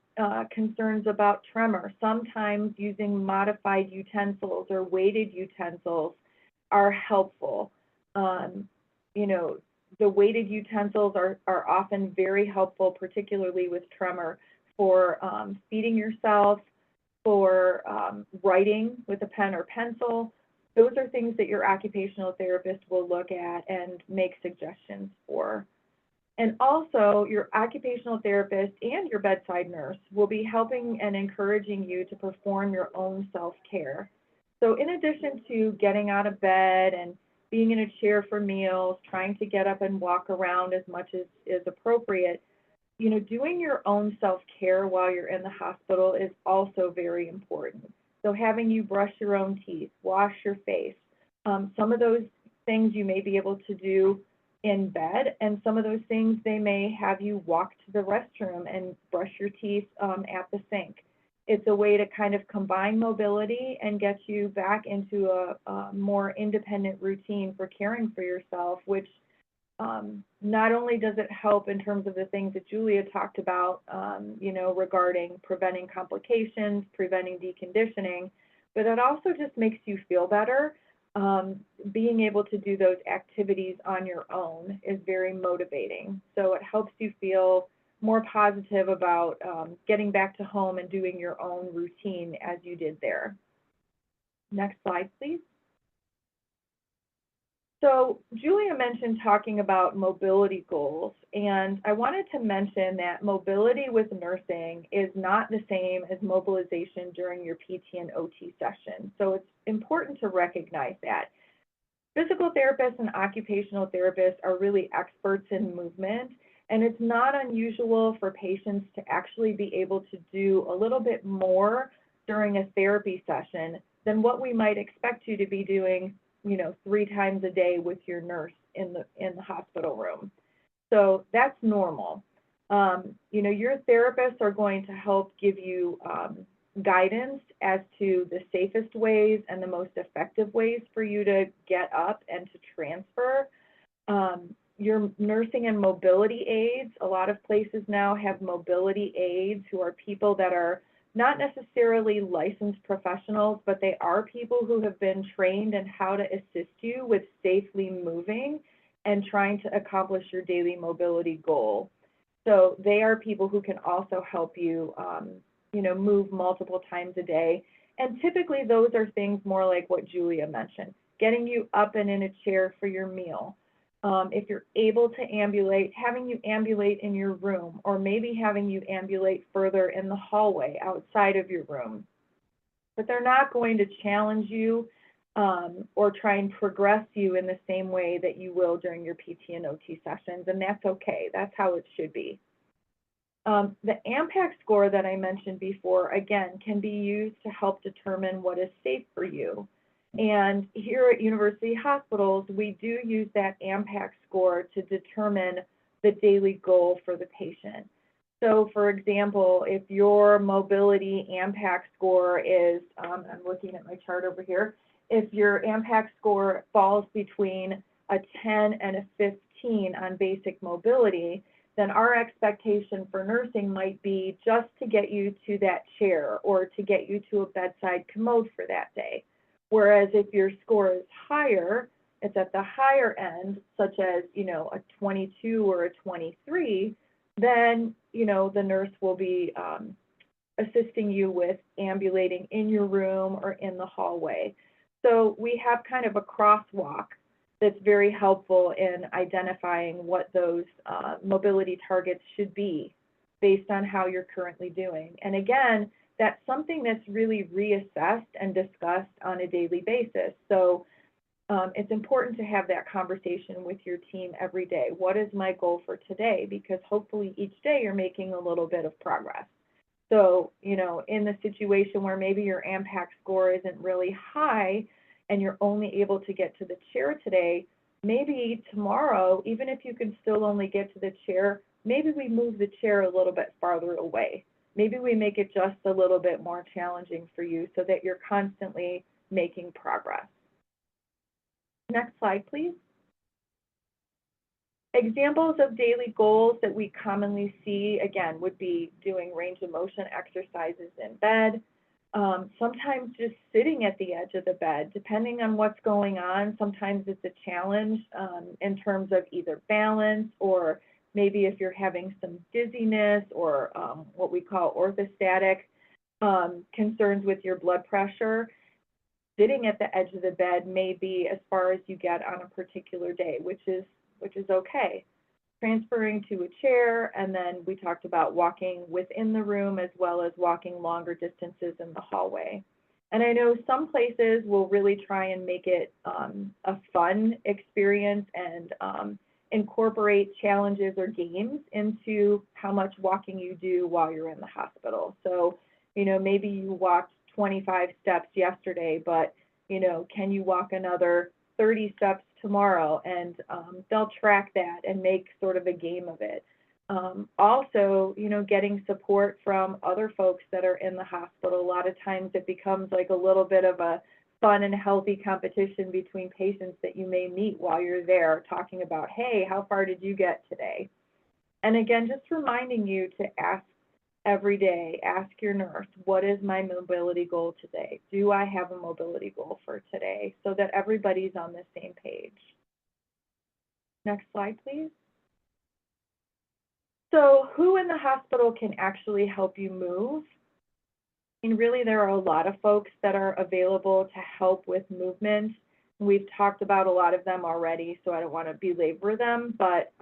concerns about tremor, sometimes using modified utensils or weighted utensils are helpful. The weighted utensils are often very helpful, particularly with tremor, for feeding yourself, for writing with a pen or pencil. Those are things that your occupational therapist will look at and make suggestions for. And also, your occupational therapist and your bedside nurse will be helping and encouraging you to perform your own self-care. So in addition to getting out of bed and being in a chair for meals, trying to get up and walk around as much as is appropriate, doing your own self-care while you're in the hospital is also very important. So having you brush your own teeth, wash your face, some of those things you may be able to do in bed, and some of those things they may have you walk to the restroom and brush your teeth at the sink. It's a way to kind of combine mobility and get you back into a more independent routine for caring for yourself, which not only does it help in terms of the things that Julia talked about, regarding preventing complications, preventing deconditioning, but it also just makes you feel better. Being able to do those activities on your own is very motivating. So it helps you feel more positive about getting back to home and doing your own routine as you did there. Next slide, please. So Julia mentioned talking about mobility goals, and I wanted to mention that mobility with nursing is not the same as mobilization during your PT and OT session. So it's important to recognize that. Physical therapists and occupational therapists are really experts in movement, and it's not unusual for patients to actually be able to do a little bit more during a therapy session than what we might expect you to be doing 3 times a day with your nurse in the hospital room. So that's normal. Your therapists are going to help give you guidance as to the safest ways and the most effective ways for you to get up and to transfer. Your nursing and mobility aides, a lot of places now have mobility aides who are people that are not necessarily licensed professionals, but they are people who have been trained in how to assist you with safely moving and trying to accomplish your daily mobility goal. So they are people who can also help you, move multiple times a day. And typically those are things more like what Julia mentioned, getting you up and in a chair for your meal. If you're able to ambulate, having you ambulate in your room, or maybe having you ambulate further in the hallway outside of your room. But they're not going to challenge you or try and progress you in the same way that you will during your PT and OT sessions, and that's okay. That's how it should be. The AMPAC score that I mentioned before, again, can be used to help determine what is safe for you. And here at university hospitals, we do use that AMPAC score to determine the daily goal for the patient. So for example, if your mobility AMPAC score is, I'm looking at my chart over here, if your AMPAC score falls between a 10 and a 15 on basic mobility, then our expectation for nursing might be just to get you to that chair or to get you to a bedside commode for that day. Whereas if your score is higher, it's at the higher end, such as, a 22 or a 23, then, the nurse will be assisting you with ambulating in your room or in the hallway. So we have kind of a crosswalk that's very helpful in identifying what those mobility targets should be based on how you're currently doing. And again, that's something that's really reassessed and discussed on a daily basis. So it's important to have that conversation with your team every day. What is my goal for today? Because hopefully each day you're making a little bit of progress. So, in the situation where maybe your AMPAC score isn't really high and you're only able to get to the chair today, maybe tomorrow, even if you can still only get to the chair, maybe we move the chair a little bit farther away. Maybe we make it just a little bit more challenging for you so that you're constantly making progress. Next slide, please. Examples of daily goals that we commonly see, again, would be doing range of motion exercises in bed, sometimes just sitting at the edge of the bed, depending on what's going on. Sometimes it's a challenge in terms of either balance, or maybe if you're having some dizziness or what we call orthostatic concerns with your blood pressure. Sitting at the edge of the bed may be as far as you get on a particular day, which is okay. Transferring to a chair, and then we talked about walking within the room as well as walking longer distances in the hallway. And I know some places will really try and make it a fun experience and incorporate challenges or games into how much walking you do while you're in the hospital. So, maybe you walked 25 steps yesterday, but, can you walk another 30 steps tomorrow? And they'll track that and make sort of a game of it. Also, getting support from other folks that are in the hospital. A lot of times it becomes like a little bit of a fun and healthy competition between patients that you may meet while you're there, talking about, hey, how far did you get today? And again, just reminding you to ask every day, ask your nurse, what is my mobility goal today? Do I have a mobility goal for today? So that everybody's on the same page. Next slide, please. So who in the hospital can actually help you move? And really, there are a lot of folks that are available to help with movement. We've talked about a lot of them already, so I don't want to belabor them, but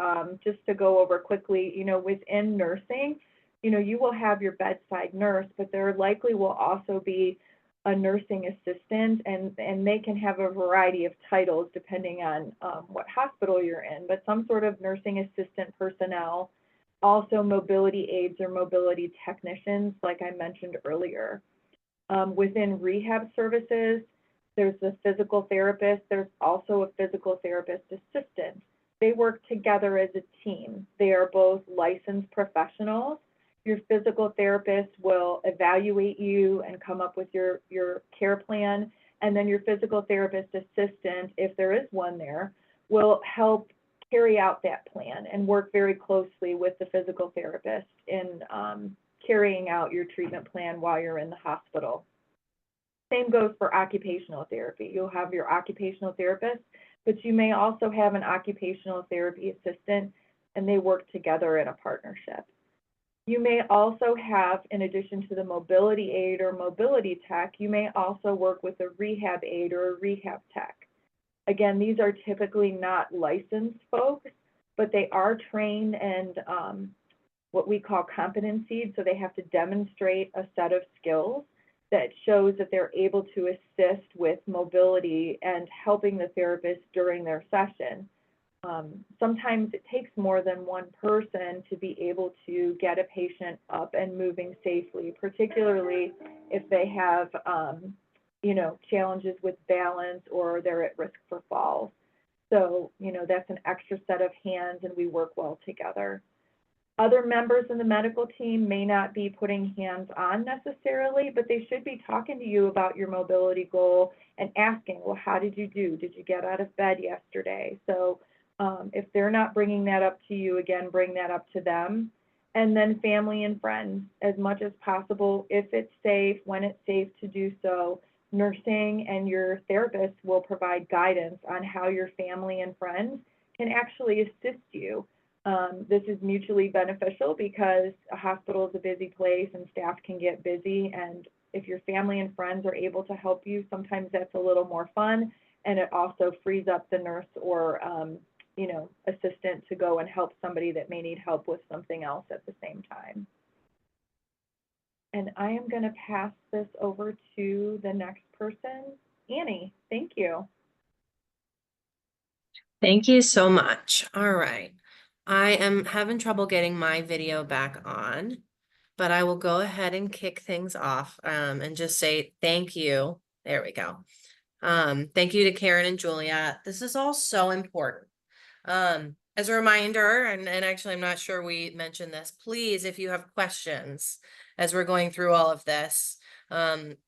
just to go over quickly, you know, within nursing, you know, you will have your bedside nurse, but there likely will also be a nursing assistant, and they can have a variety of titles depending on what hospital you're in, but some sort of nursing assistant personnel, also mobility aides or mobility technicians, like I mentioned earlier. Within rehab services, there's the physical therapist. There's also a physical therapist assistant. They work together as a team. They are both licensed professionals. Your physical therapist will evaluate you and come up with your care plan. And then your physical therapist assistant, if there is one there, will help carry out that plan and work very closely with the physical therapist in carrying out your treatment plan while you're in the hospital. Same goes for occupational therapy. You'll have your occupational therapist, but you may also have an occupational therapy assistant, and they work together in a partnership. You may also have, in addition to the mobility aid or mobility tech, you may also work with a rehab aid or a rehab tech. Again, these are typically not licensed folks, but they are trained and what we call competencies, so they have to demonstrate a set of skills that shows that they're able to assist with mobility and helping the therapist during their session. Sometimes it takes more than one person to be able to get a patient up and moving safely, particularly if they have, you know, challenges with balance or they're at risk for falls. So, you know, that's an extra set of hands, and we work well together. Other members in the medical team may not be putting hands on necessarily, but they should be talking to you about your mobility goal and asking, well, how did you do? Did you get out of bed yesterday? So if they're not bringing that up to you, again, bring that up to them. And then family and friends, as much as possible, if it's safe, when it's safe to do so. Nursing and your therapist will provide guidance on how your family and friends can actually assist you. This is mutually beneficial because a hospital is a busy place and staff can get busy, and if your family and friends are able to help you, sometimes that's a little more fun, and it also frees up the nurse or you know, assistant to go and help somebody that may need help with something else at the same time. And I am going to pass this over to the next person, Annie. Thank you. Thank you so much. All right. I am having trouble getting my video back on, but I will go ahead and kick things off and just say thank you. There we go. Thank you to Karen and Julia. This is all so important. As a reminder, and actually I'm not sure we mentioned this, please, if you have questions as we're going through all of this,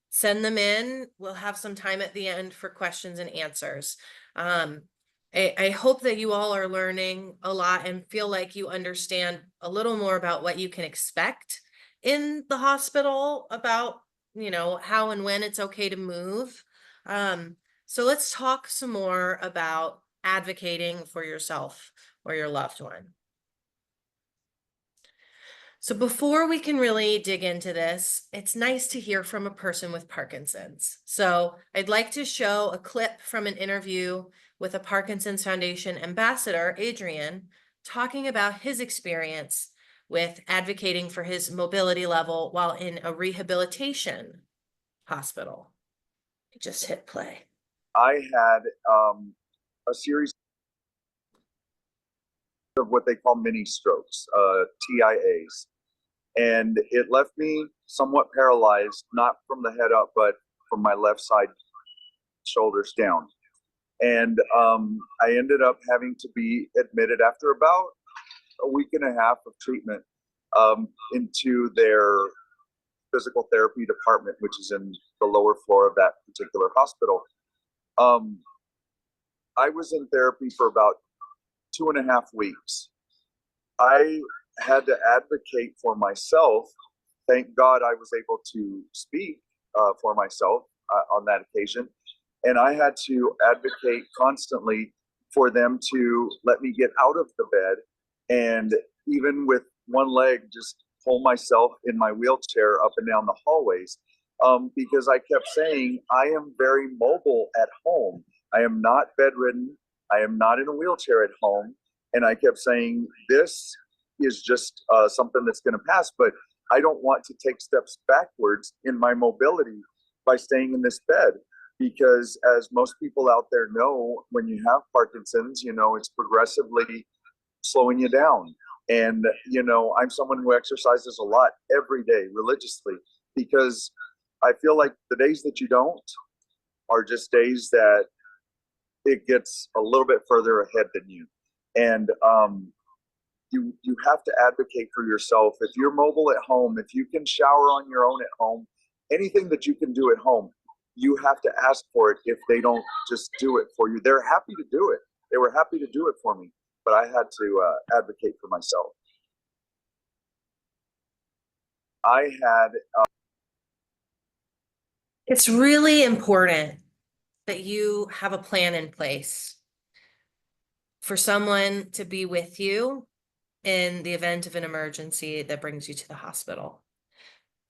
send them in. We'll have some time at the end for questions and answers. I hope that you all are learning a lot and feel like you understand a little more about what you can expect in the hospital, about, you know, how and when it's okay to move. So let's talk some more about advocating for yourself or your loved one. So before we can really dig into this, it's nice to hear from a person with Parkinson's. So I'd like to show a clip from an interview with a Parkinson's Foundation ambassador, Adrian, talking about his experience with advocating for his mobility level while in a rehabilitation hospital. Just hit play. I had a series of what they call mini strokes, TIAs. And it left me somewhat paralyzed, not from the head up, but from my left side shoulders down. And I ended up having to be admitted after about a week and a half of treatment into their physical therapy department, which is in the lower floor of that particular hospital. I was in therapy for about 2.5 weeks. I had to advocate for myself. Thank God I was able to speak for myself on that occasion. And I had to advocate constantly for them to let me get out of the bed, and even with one leg, just pull myself in my wheelchair up and down the hallways, because I kept saying, I am very mobile at home. I am not bedridden. I am not in a wheelchair at home. And I kept saying, this is just something that's going to pass, but I don't want to take steps backwards in my mobility by staying in this bed. Because as most people out there know, when you have Parkinson's, it's progressively slowing you down. And, I'm someone who exercises a lot every day religiously, because I feel like the days that you don't are just days that it gets a little bit further ahead than you. And you have to advocate for yourself. If you're mobile at home, if you can shower on your own at home, anything that you can do at home, you have to ask for it if they don't just do it for you. They're happy to do it. They were happy to do it for me, but I had to advocate for myself. I had... It's really important that you have a plan in place for someone to be with you in the event of an emergency that brings you to the hospital.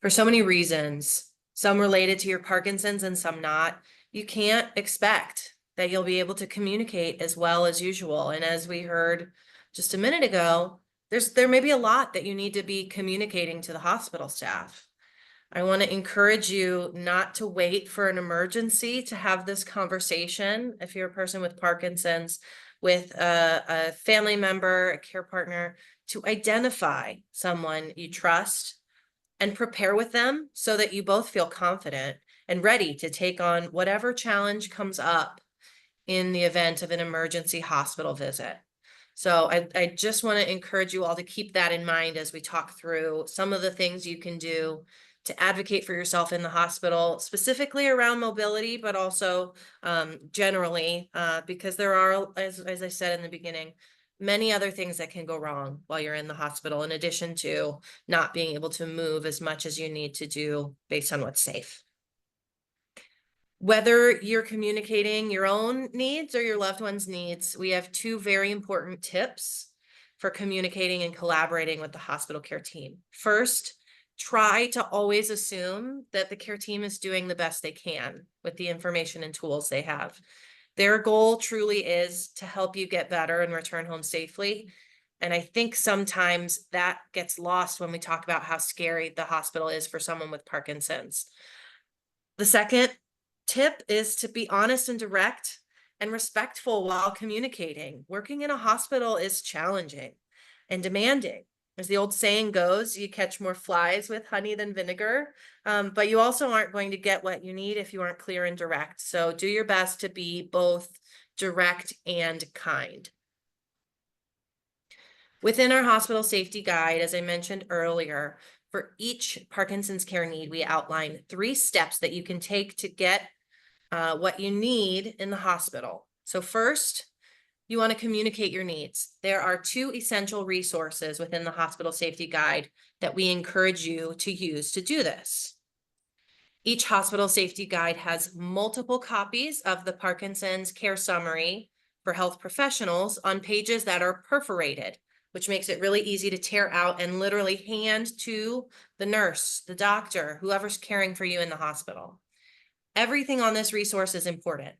For so many reasons, some related to your Parkinson's and some not, you can't expect that you'll be able to communicate as well as usual. And as we heard just a minute ago, there may be a lot that you need to be communicating to the hospital staff. I want to encourage you not to wait for an emergency to have this conversation. If you're a person with Parkinson's, with a family member, a care partner, to identify someone you trust and prepare with them so that you both feel confident and ready to take on whatever challenge comes up in the event of an emergency hospital visit. So I just want to encourage you all to keep that in mind as we talk through some of the things you can do to advocate for yourself in the hospital, specifically around mobility, but also generally, because there are, as I said in the beginning, many other things that can go wrong while you're in the hospital, in addition to not being able to move as much as you need to do based on what's safe. Whether you're communicating your own needs or your loved one's needs, we have two very important tips for communicating and collaborating with the hospital care team. First, try to always assume that the care team is doing the best they can with the information and tools they have. Their goal truly is to help you get better and return home safely. And I think sometimes that gets lost when we talk about how scary the hospital is for someone with Parkinson's. The second tip is to be honest and direct and respectful while communicating. Working in a hospital is challenging and demanding. As the old saying goes, you catch more flies with honey than vinegar, but you also aren't going to get what you need if you aren't clear and direct. So do your best to be both direct and kind. Within our hospital safety guide, as I mentioned earlier, for each Parkinson's care need, we outline 3 steps that you can take to get what you need in the hospital. So first, you want to communicate your needs. There are 2 essential resources within the hospital safety guide that we encourage you to use to do this. Each hospital safety guide has multiple copies of the Parkinson's care summary for health professionals on pages that are perforated, which makes it really easy to tear out and literally hand to the nurse, the doctor, whoever's caring for you in the hospital. Everything on this resource is important.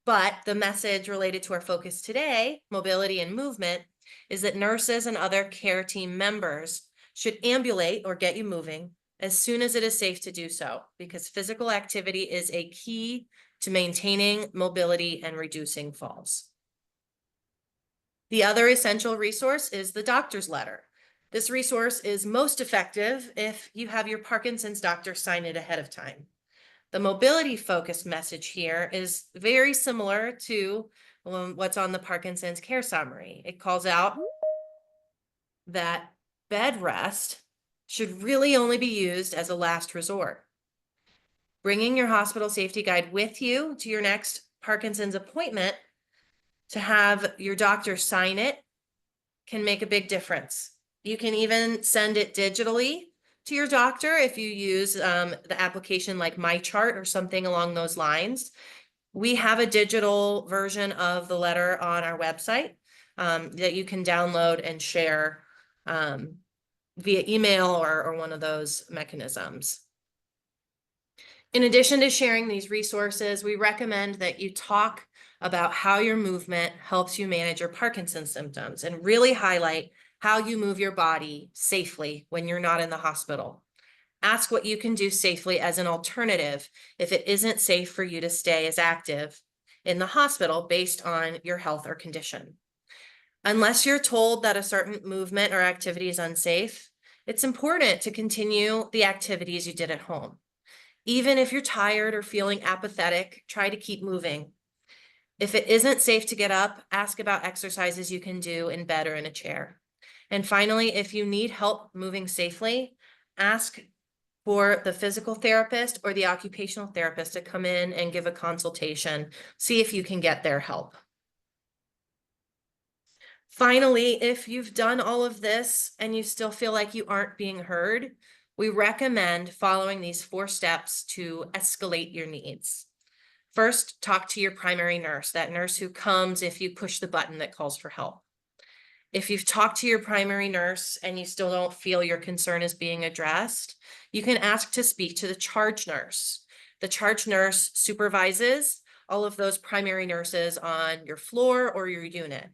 But the message related to our focus today, mobility and movement, is that nurses and other care team members should ambulate or get you moving as soon as it is safe to do so, because physical activity is a key to maintaining mobility and reducing falls. The other essential resource is the doctor's letter. This resource is most effective if you have your Parkinson's doctor sign it ahead of time. The mobility-focused message here is very similar to what's on the Parkinson's care summary. It calls out that bed rest should really only be used as a last resort. bringing your hospital safety guide with you to your next Parkinson's appointment to have your doctor sign it can make a big difference. You can even send it digitally to your doctor if you use the application like MyChart or something along those lines. We have a digital version of the letter on our website that you can download and share via email or one of those mechanisms. In addition to sharing these resources, we recommend that you talk about how your movement helps you manage your Parkinson's symptoms and really highlight how you move your body safely when you're not in the hospital. Ask what you can do safely as an alternative if it isn't safe for you to stay as active in the hospital based on your health or condition. Unless you're told that a certain movement or activity is unsafe, it's important to continue the activities you did at home. Even if you're tired or feeling apathetic, try to keep moving. If it isn't safe to get up, ask about exercises you can do in bed or in a chair. And finally, if you need help moving safely, ask for the physical therapist or the occupational therapist to come in and give a consultation. See if you can get their help. Finally, if you've done all of this and you still feel like you aren't being heard, we recommend following these 4 steps to escalate your needs. First, talk to your primary nurse, that nurse who comes if you push the button that calls for help. If you've talked to your primary nurse and you still don't feel your concern is being addressed, you can ask to speak to the charge nurse. The charge nurse supervises all of those primary nurses on your floor or your unit.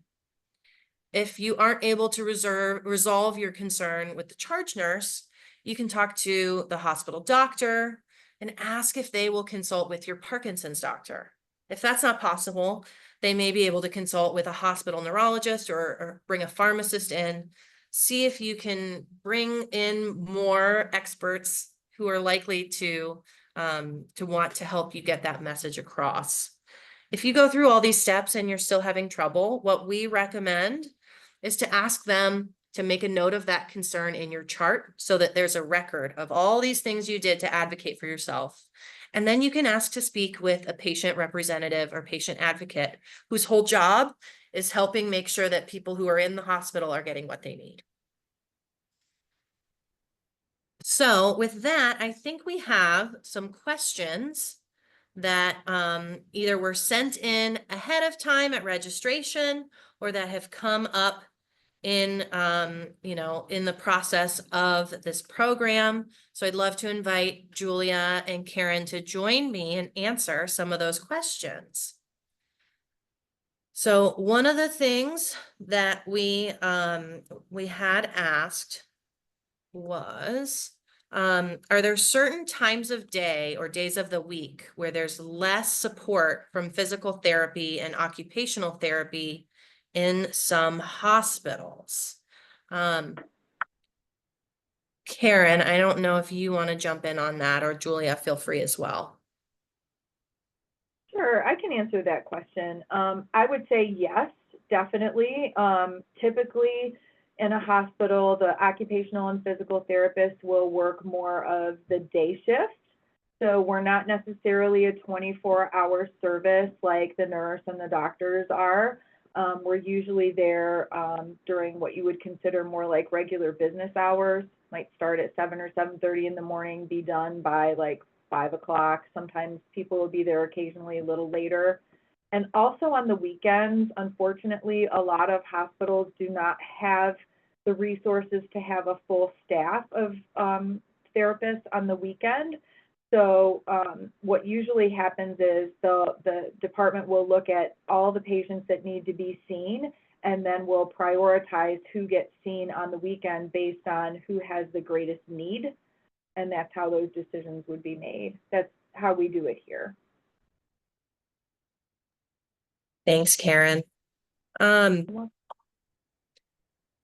If you aren't able to resolve your concern with the charge nurse, you can talk to the hospital doctor and ask if they will consult with your Parkinson's doctor. If that's not possible, they may be able to consult with a hospital neurologist or bring a pharmacist in. See if you can bring in more experts who are likely to want to help you get that message across. If you go through all these steps and you're still having trouble, what we recommend is to ask them to make a note of that concern in your chart so that there's a record of all these things you did to advocate for yourself. And then you can ask to speak with a patient representative or patient advocate whose whole job is helping make sure that people who are in the hospital are getting what they need. So with that, I think we have some questions that either were sent in ahead of time at registration or that have come up in in the process of this program. So I'd love to invite Julia and Karen to join me and answer some of those questions. So one of the things that we had asked was, are there certain times of day or days of the week where there's less support from physical therapy and occupational therapy in some hospitals? Karen, I don't know if you want to jump in on that, or Julia, feel free as well. Sure, I can answer that question. I would say yes, definitely. Typically in a hospital, the occupational and physical therapist will work more of the day shift. So we're not necessarily a 24-hour service like the nurse and the doctors are. We're usually there during what you would consider more like regular business hours. Might start at 7 or 7:30 in the morning, be done by like 5 o'clock. Sometimes people will be there occasionally a little later. And also on the weekends, unfortunately, a lot of hospitals do not have the resources to have a full staff of therapists on the weekend. So what usually happens is the department will look at all the patients that need to be seen, and then we'll prioritize who gets seen on the weekend based on who has the greatest need. And that's how those decisions would be made. That's how we do it here. Thanks, Karen.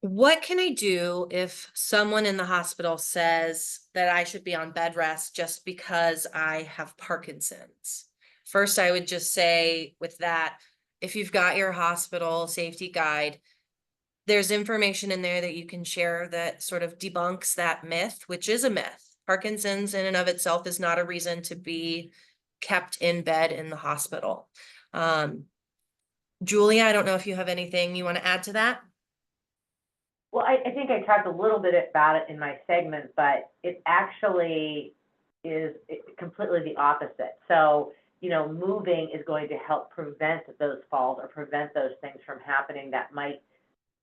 What can I do if someone in the hospital says that I should be on bed rest just because I have Parkinson's? First, I would just say with that, if you've got your hospital safety guide, there's information in there that you can share that sort of debunks that myth, which is a myth. Parkinson's in and of itself is not a reason to be kept in bed in the hospital. Julia, I don't know if you have anything you want to add to that? Well, I think I talked a little bit about it in my segment, but it actually is completely the opposite. So, you know, moving is going to help prevent those falls or prevent those things from happening that might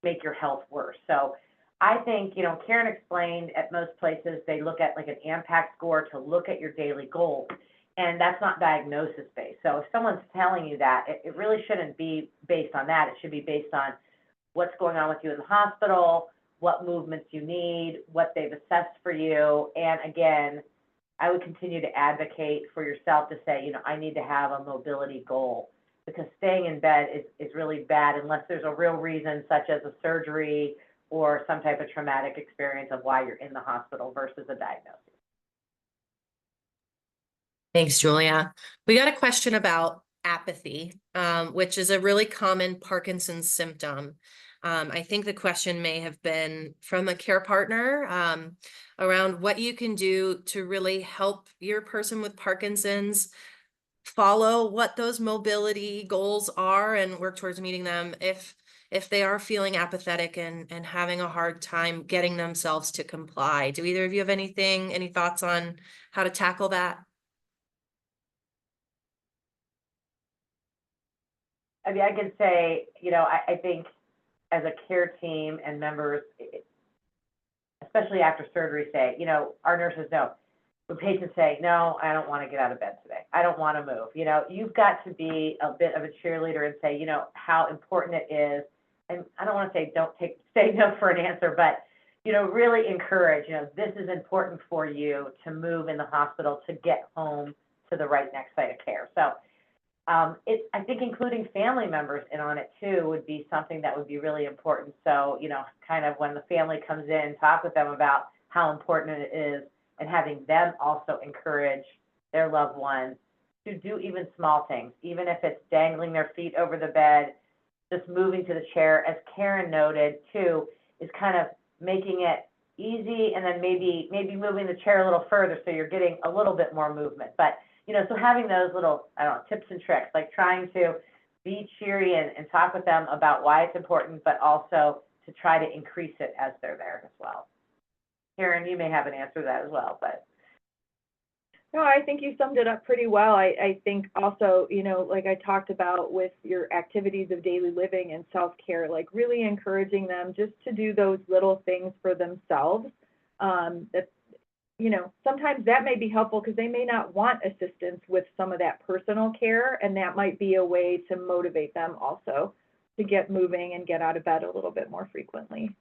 make your health worse. So I think, you know, Karen explained at most places, they look at like an AMPAC score to look at your daily goals. And that's not diagnosis based. So if someone's telling you that, it really shouldn't be based on that. It should be based on what's going on with you in the hospital, what movements you need, what they've assessed for you. And again, I would continue to advocate for yourself to say, you know, I need to have a mobility goal, because staying in bed is really bad unless there's a real reason, such as a surgery or some type of traumatic experience of why you're in the hospital versus a diagnosis. Thanks, Julia. We got a question about apathy, which is a really common Parkinson's symptom. I think the question may have been from a care partner around what you can do to really help your person with Parkinson's follow what those mobility goals are and work towards meeting them if they are feeling apathetic and having a hard time getting themselves to comply. Do either of you have any thoughts on how to tackle that? I mean, I can say, you know, I think as a care team and members, especially after surgery, say, you know, our nurses know, when patients say, no, I don't want to get out of bed today, I don't want to move, you know, you've got to be a bit of a cheerleader and say, you know, how important it is. And I don't want to say say no for an answer, but, you know, really encourage, you know, this is important for you to move in the hospital to get home to the right next site of care. So I think including family members in on it too would be something that would be really important. So, you know, kind of when the family comes in, talk with them about how important it is, and having them also encourage their loved ones to do even small things, even if it's dangling their feet over the bed, just moving to the chair, as Karen noted too, is kind of making it easy, and then maybe moving the chair a little further so you're getting a little bit more movement. But you know, so having those little, I don't know, tips and tricks, like trying to be cheery and talk with them about why it's important, but also to try to increase it as they're there as well. Karen, you may have an answer to that as well, but. No, I think you summed it up pretty well. I think also, you know, like I talked about with your activities of daily living and self-care, like really encouraging them just to do those little things for themselves. That, you know, sometimes that may be helpful because they may not want assistance with some of that personal care, and that might be a way to motivate them also to get moving and get out of bed a little bit more frequently.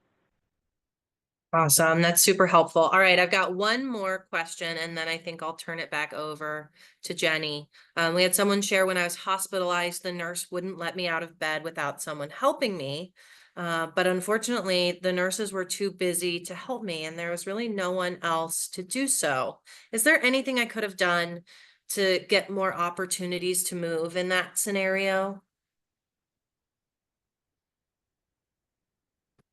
Awesome. That's super helpful. All right. I've got one more question, and then I think I'll turn it back over to Jenny. We had someone share, when I was hospitalized, the nurse wouldn't let me out of bed without someone helping me. But unfortunately, the nurses were too busy to help me, and there was really no one else to do so. Is there anything I could have done to get more opportunities to move in that scenario?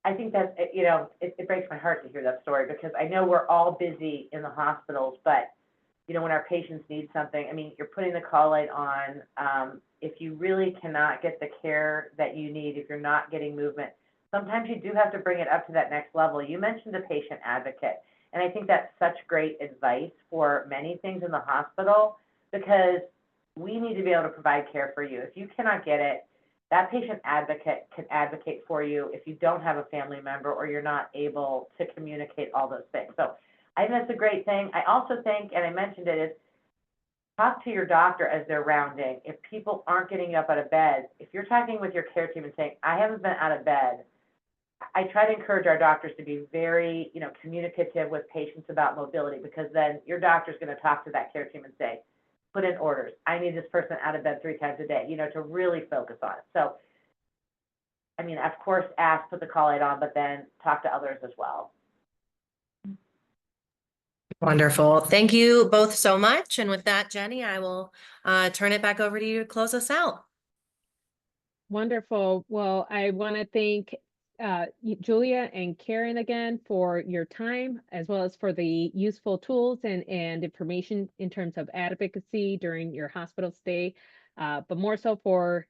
I think that, you know, it breaks my heart to hear that story, because I know we're all busy in the hospitals, but, you know, when our patients need something, I mean, you're putting the call light on. If you really cannot get the care that you need, if you're not getting movement, sometimes you do have to bring it up to that next level. You mentioned a patient advocate, and I think that's such great advice for many things in the hospital, because we need to be able to provide care for you. If you cannot get it, that patient advocate can advocate for you if you don't have a family member or you're not able to communicate all those things. So I think that's a great thing. I also think, and I mentioned it, is talk to your doctor as they're rounding. If people aren't getting up out of bed, if you're talking with your care team and saying, I haven't been out of bed, I try to encourage our doctors to be very, you know, communicative with patients about mobility, because then your doctor's going to talk to that care team and say, put in orders. I need this person out of bed 3 times a day, you know, to really focus on it. So, I mean, of course, put the call light on, but then talk to others as well. Wonderful. Thank you both so much. And with that, Jenny, I will turn it back over to you to close us out. Wonderful. Well, I want to thank Julia and Karen again for your time, as well as for the useful tools and information in terms of advocacy during your hospital stay, but more so for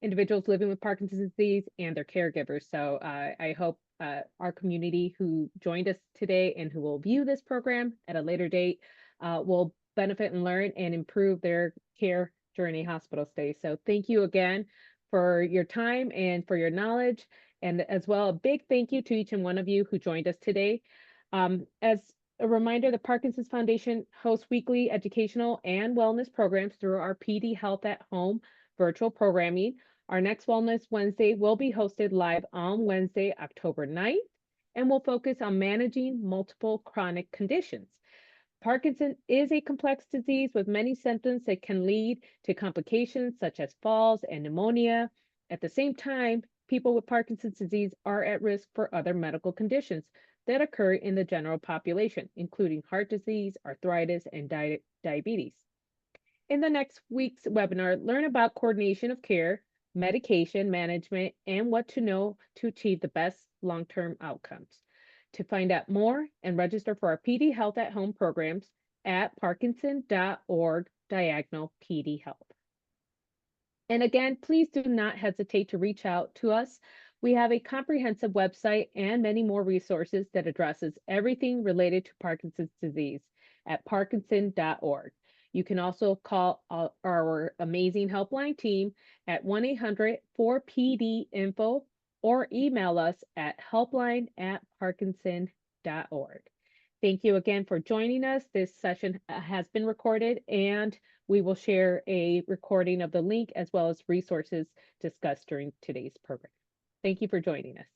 individuals living with Parkinson's disease and their caregivers. So I hope our community who joined us today and who will view this program at a later date will benefit and learn and improve their care during a hospital stay. So thank you again for your time and for your knowledge. And as well, a big thank you to each and one of you who joined us today. As a reminder, the Parkinson's Foundation hosts weekly educational and wellness programs through our PD Health at Home virtual programming. Our next Wellness Wednesday will be hosted live on Wednesday, October 9th, and will focus on managing multiple chronic conditions. Parkinson is a complex disease with many symptoms that can lead to complications such as falls and pneumonia. At the same time, people with Parkinson's disease are at risk for other medical conditions that occur in the general population, including heart disease, arthritis, and diabetes. In the next week's webinar, learn about coordination of care, medication management, and what to know to achieve the best long-term outcomes. To find out more and register for our PD Health at Home programs at parkinson.org/diagonal PD Health. And again, please do not hesitate to reach out to us. We have a comprehensive website and many more resources that addresses everything related to Parkinson's disease at parkinson.org. You can also call our amazing helpline team at 1-800-4PD-INFO or email us at helpline@parkinson.org. Thank you again for joining us. This session has been recorded, and we will share a recording of the link as well as resources discussed during today's program. Thank you for joining us.